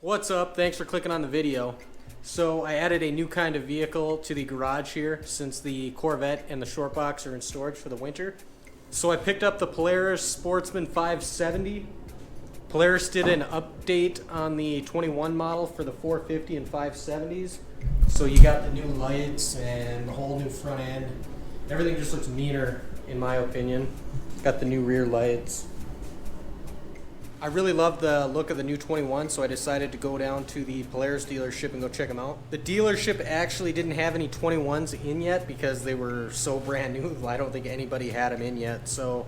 What's up? Thanks for clicking on the video. So I added a new kind of vehicle to the garage here since the Corvette and the short box are in storage for the winter. So I picked up the Polaris Sportsman 570. Polaris did an update on the 21 model for the 450 and 570s. So you got the new lights and the whole new front end. Everything just looks meaner in my opinion. Got the new rear lights. I really love the look of the new 21, so I decided to go down to the Polaris dealership and go check them out. The dealership actually didn't have any 21s in yet because they were so brand new. I don't think anybody had them in yet, so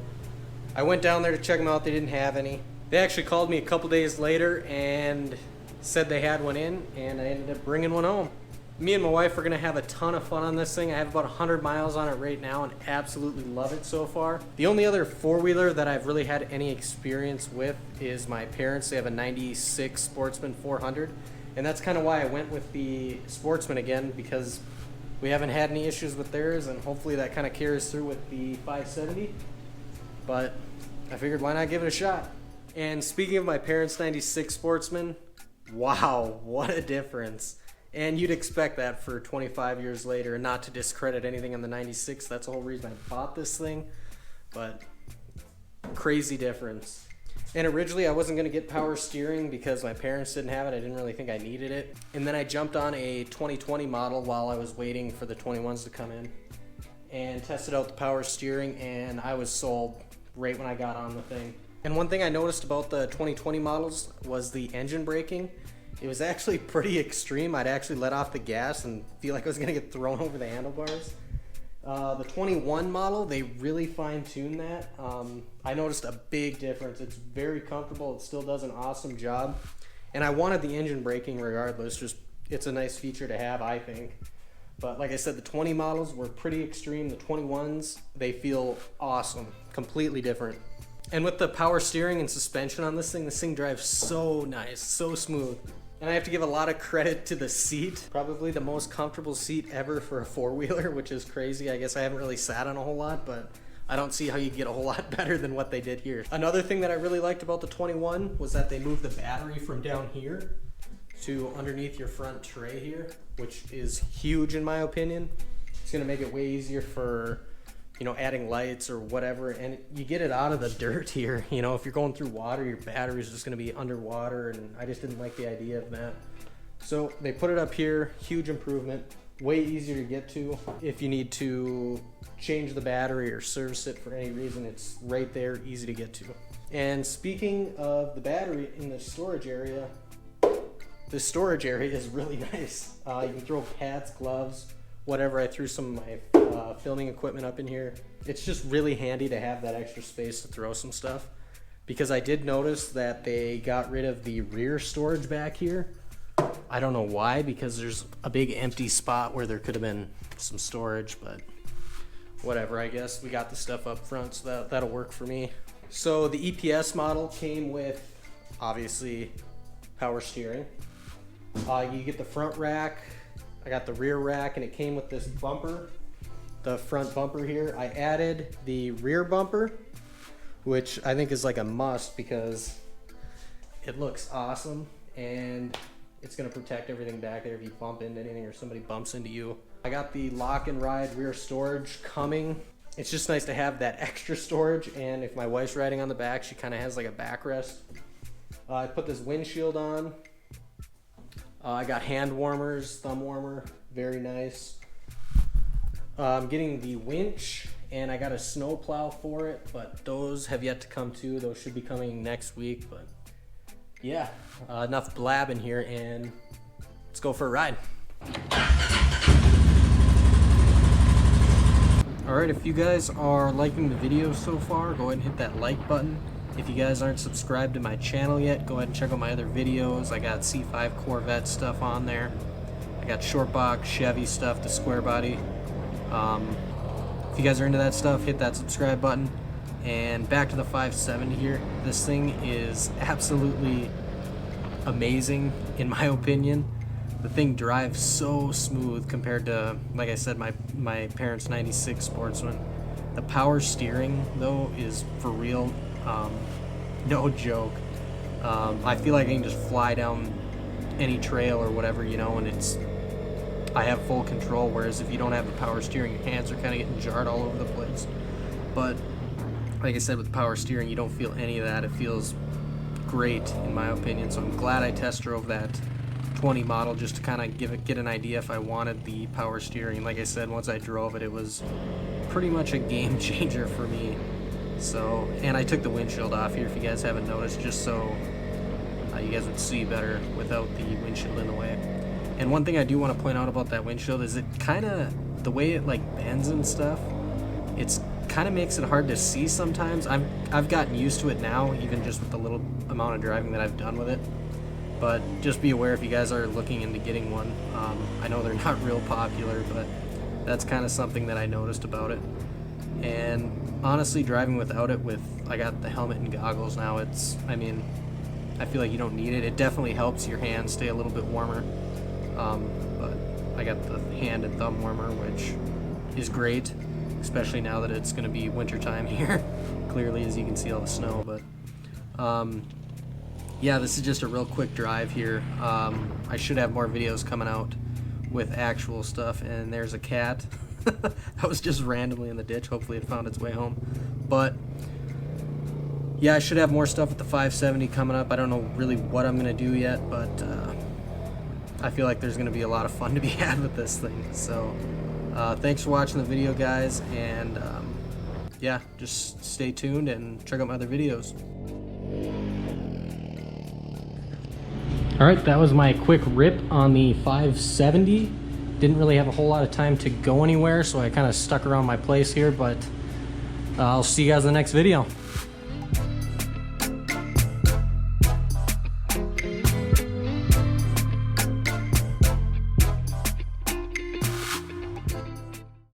I went down there to check them out. They didn't have any. They actually called me a couple days later and said they had one in, and I ended up bringing one home. Me and my wife are going to have a ton of fun on this thing. I have about 100 miles on it right now and absolutely love it so far. The only other four-wheeler that I've really had any experience with is my parents. They have a 96 Sportsman 400, and that's kind of why I went with the Sportsman again, because we haven't had any issues with theirs, and hopefully that kind of carries through with the 570. But I figured why not give it a shot. And speaking of my parents' 96 Sportsman, wow, what a difference. And you'd expect that for 25 years later, and not to discredit anything on the 96. That's the whole reason I bought this thing, but crazy difference. And originally I wasn't going to get power steering because my parents didn't have it. I didn't really think I needed it. And then I jumped on a 2020 model while I was waiting for the 21s to come in and tested out the power steering, and I was sold right when I got on the thing. And one thing I noticed about the 2020 models was the engine braking. It was actually pretty extreme. I'd actually let off the gas and feel like I was going to get thrown over the handlebars. The 21 model, they really fine-tuned that. I noticed a big difference. It's very comfortable. It still does an awesome job. And I wanted the engine braking regardless. Just it's a nice feature to have, I think. But like I said, the 20 models were pretty extreme. The 21s, they feel awesome. Completely different. And with the power steering and suspension on this thing drives so nice, so smooth. And I have to give a lot of credit to the seat. Probably the most comfortable seat ever for a four-wheeler, which is crazy. I guess I haven't really sat on a whole lot, but I don't see how you get a whole lot better than what they did here. Another thing that I really liked about the 21 was that they moved the battery from down here to underneath your front tray here, which is huge in my opinion. It's gonna make it way easier for, you know, adding lights or whatever, and you get it out of the dirt here. You know, if you're going through water, your battery's just gonna be underwater, and I just didn't like the idea of that. So they put it up here, huge improvement, way easier to get to. If you need to change the battery or service it for any reason, it's right there, easy to get to. And speaking of the battery in the storage area, the storage area is really nice. You can throw pads, gloves, whatever. I threw some of my filming equipment up in here. It's just really handy to have that extra space to throw some stuff, because I did notice that they got rid of the rear storage back here. I don't know why, because there's a big empty spot where there could have been some storage, but whatever. I guess we got the stuff up front, so that'll work for me. So the EPS model came with obviously power steering. You get the front rack, I got the rear rack, and it came with this bumper, the front bumper here. I added the rear bumper, which I think is like a must because it looks awesome and it's gonna protect everything back there if you bump into anything or somebody bumps into you. I got the lock and ride rear storage coming. It's just nice to have that extra storage, and if my wife's riding on the back, she kind of has like a backrest. I put this windshield on. I got hand warmers, thumb warmer, very nice. I'm getting the winch, and I got a snow plow for it, but those have yet to come too. Those should be coming next week, but yeah, enough blabbing here, and let's go for a ride. Alright, if you guys are liking the video so far, go ahead and hit that like button. If you guys aren't subscribed to my channel yet, go ahead and check out my other videos. I got C5 Corvette stuff on there. I got short box Chevy stuff, the square body. If you guys are into that stuff, hit that subscribe button. And back to the 570 here. This thing is absolutely amazing in my opinion. The thing drives so smooth compared to, like I said, my parents' 96 Sportsman. The power steering though is for real. No joke. I feel like I can just fly down any trail or whatever, you know, and I have full control, whereas if you don't have the power steering, your hands are kind of getting jarred all over the place. But like I said, with power steering, you don't feel any of that. It feels great in my opinion. So I'm glad I test drove that 20 model just to kind of get an idea if I wanted the power steering. Like I said, once I drove it, it was pretty much a game changer for me. So, and I took the windshield off here if you guys haven't noticed, just so you guys would see better without the windshield in the way. And one thing I do want to point out about that windshield is it kind of, the way it like bends and stuff, it's kind of makes it hard to see sometimes. I've gotten used to it now, even just with the little amount of driving that I've done with it. But just be aware if you guys are looking into getting one. I know they're not real popular, but that's kind of something that I noticed about it. And honestly, driving without it, I got the helmet and goggles now, I mean, I feel like you don't need it. It definitely helps your hands stay a little bit warmer. But I got the hand and thumb warmer, which is great, especially now that it's going to be wintertime here. Clearly, as you can see all the snow. But yeah, this is just a real quick drive here. I should have more videos coming out with actual stuff. And there's a cat that was just randomly in the ditch. Hopefully it found its way home. But yeah, I should have more stuff with the 570 coming up. I don't know really what I'm going to do yet, but I feel like there's going to be a lot of fun to be had with this thing. So thanks for watching the video, guys, and yeah, just stay tuned and check out my other videos. Alright, that was my quick rip on the 570. Didn't really have a whole lot of time to go anywhere, so I kind of stuck around my place here, but I'll see you guys in the next video.